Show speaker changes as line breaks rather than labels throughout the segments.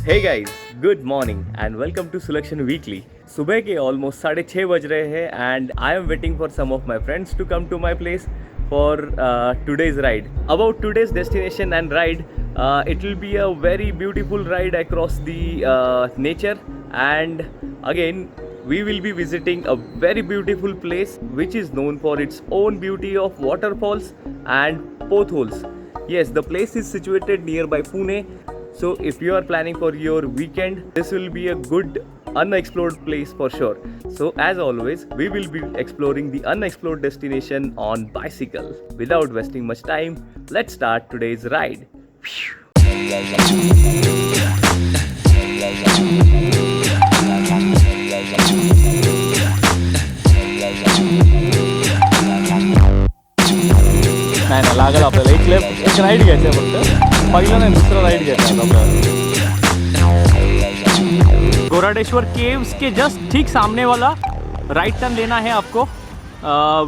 Hey guys, good morning and welcome to Selection Weekly. सुबह के almost 6:30 बज रहे हैं and I am waiting for some of my friends to come to my place for today's ride. About today's destination and ride, it will be a very beautiful ride across the nature, and again we will be visiting a very beautiful place which is known for its own beauty of waterfalls and potholes. Yes, the place is situated nearby Pune. So if you are planning for your weekend, this will be a good unexplored place for sure. So as always, we will be exploring the unexplored destination on bicycle. Without wasting much time, let's start today's ride. नाही लागेल आपल्याला एक ride घ्यायचं आहे फक्त पहिलं नाही दुसरा राईड घ्यायचा आहे आपल्याला गोराडेश्वर केव्स के जस्ट ठीक सामने वाला राइट टर्न लेना है आपको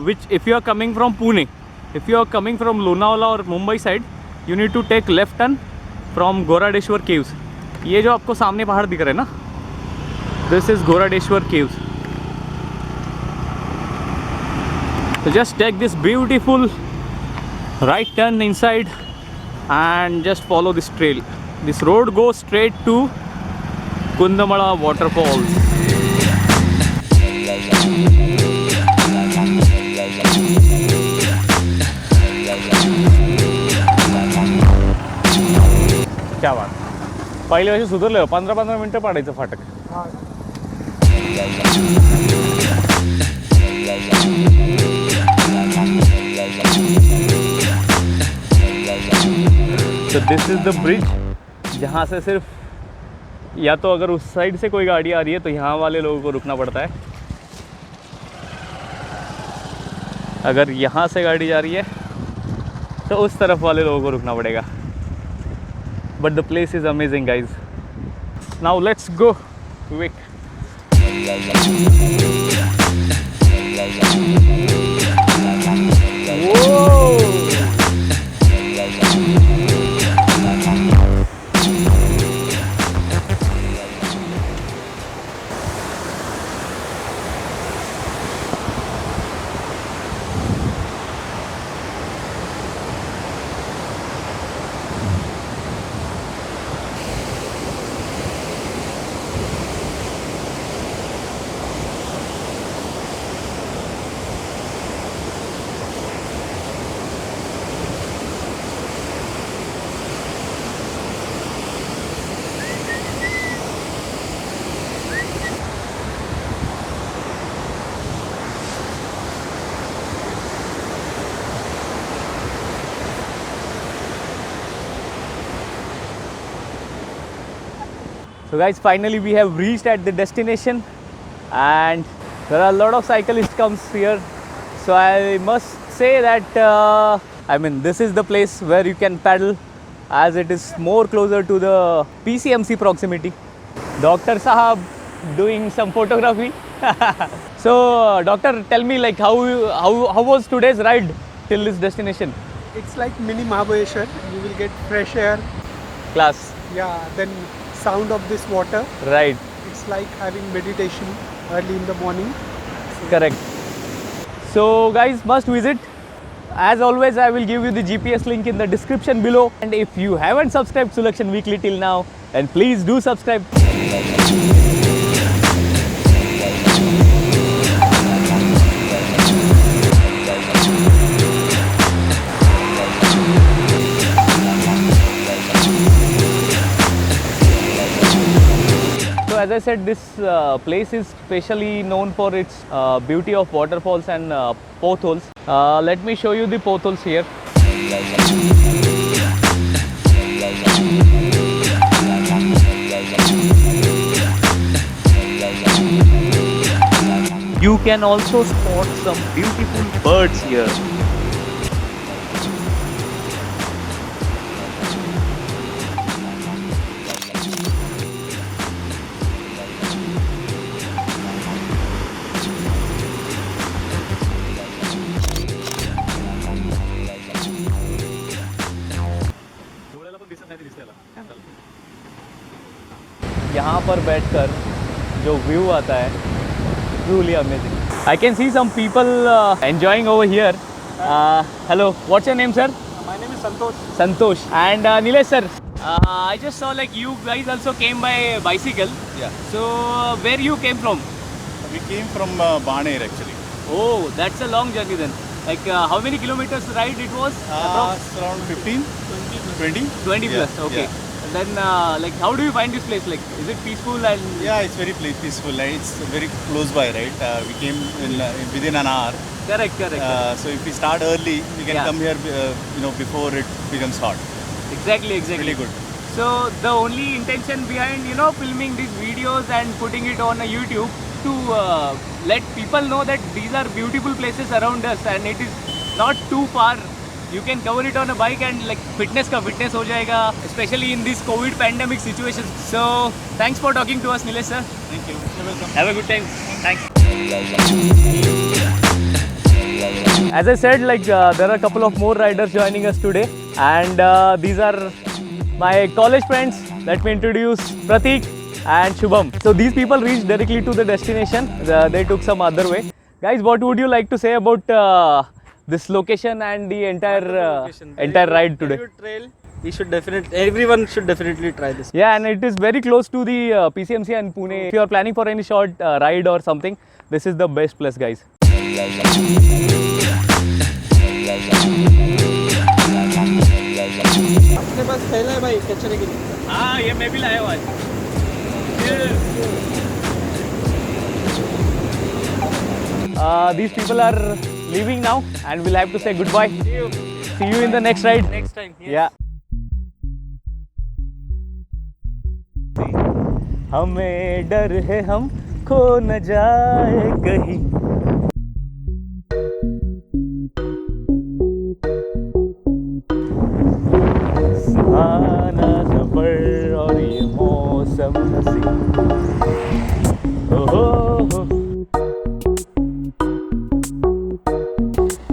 which if you are coming from Pune if you are coming from Lonavala और Mumbai side you need to take left turn from Goradeshwar caves. ये जो आपको सामने पहाड़ दिख रहा है ना, this is Goradeshwar caves. So just take this beautiful right turn inside and just follow this trail. This road goes straight to Kundamala waterfalls. क्या बात. पहिले वर्षी सुधारलं 15-15 मिनटं पाडायचं फाटक. तो दिस इज़ द ब्रिज जहाँ से सिर्फ या तो अगर उस साइड से कोई गाड़ी आ रही है तो यहाँ वाले लोगों को रुकना पड़ता है, अगर यहाँ से गाड़ी जा रही है तो उस तरफ वाले लोगों को रुकना पड़ेगा. But the place is amazing guys. Now let's go quick. So guys, finally we have reached at the destination and there are a lot of cyclists comes here. So I must say that this is the place where you can paddle as it is more closer to the PCMC proximity. Dr. Sahab doing some photography. So doctor, tell me like how was today's ride till this destination?
It's like mini Mahabaleshwar. You will get fresh air.
Class.
Yeah, then sound of this water.
Right.
It's like having meditation early in the morning.
Correct. So guys, must visit. As always, I will give you the GPS link in the description below. And if you haven't subscribed Selection Weekly till now, then please do subscribe. As I said, this place is specially known for its beauty of waterfalls and potholes. Let me show you the potholes here. You can also spot some beautiful birds here. यहाँ पर बैठकर जो view आता है, truly amazing. I can see some people enjoying over here. Hello, what's your name, sir?
My name is Santosh.
Santosh. And Nilesh, sir, I just saw like you guys also came by bicycle.
Yeah,
So where you came from?
we came from Baner actually.
Oh, that's a long journey then. Like how many kilometers ride it was?
It's around 15, 20.
20
Yeah,
plus. Okay.
yeah.
And then like how do you find this place? Like is it peaceful and
Yeah, it's very peaceful. It's very close by, right? We came in within an hour.
correct?
So if we start early, we can
Yeah.
come here, before it becomes hot.
Exactly.
Really good.
So the only intention behind filming these videos and putting it on a YouTube to let people know that these are beautiful places around us and it is not too far. You can cover it on a bike and like fitness ka fitness ho jayega, especially in this COVID pandemic situation. So thanks for talking to us, Nilesh sir.
Thank you. You're welcome.
Have a good time. Thanks. As I said, like there are a couple of more riders joining us today, and these are my college friends. Let me introduce Pratik and Shubham. So these people reached directly to the destination. They took some other way. Guys, what would you like to say about this location and the entire ride today?
Very good trail. Everyone should definitely try this.
Yeah, and it is very close to the PCMC and Pune. If you are planning for any short ride or something, this is the best place, guys.
अपने पास थैला है भाई कचरे के लिए.
हाँ, ये मैं भी लाया हुआ है. These people are leaving now, and we'll have to say goodbye. See you in the next ride.
Next time.
Yeah. हमें डर है हम खो न जाए कहीं. सुहाना सफर और ये मौसम हंसी. ओहो,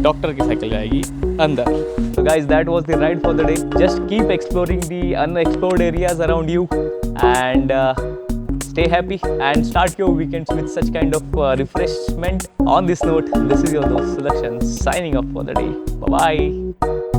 डॉक्टर की साइकिल जाएगी अंदर. So guys, that was the ride for the day. Just keep exploring the unexplored areas around you and stay happy and start your weekends with such kind of refreshment. On this note, this is your host Sulakshan signing off for the day. Bye bye.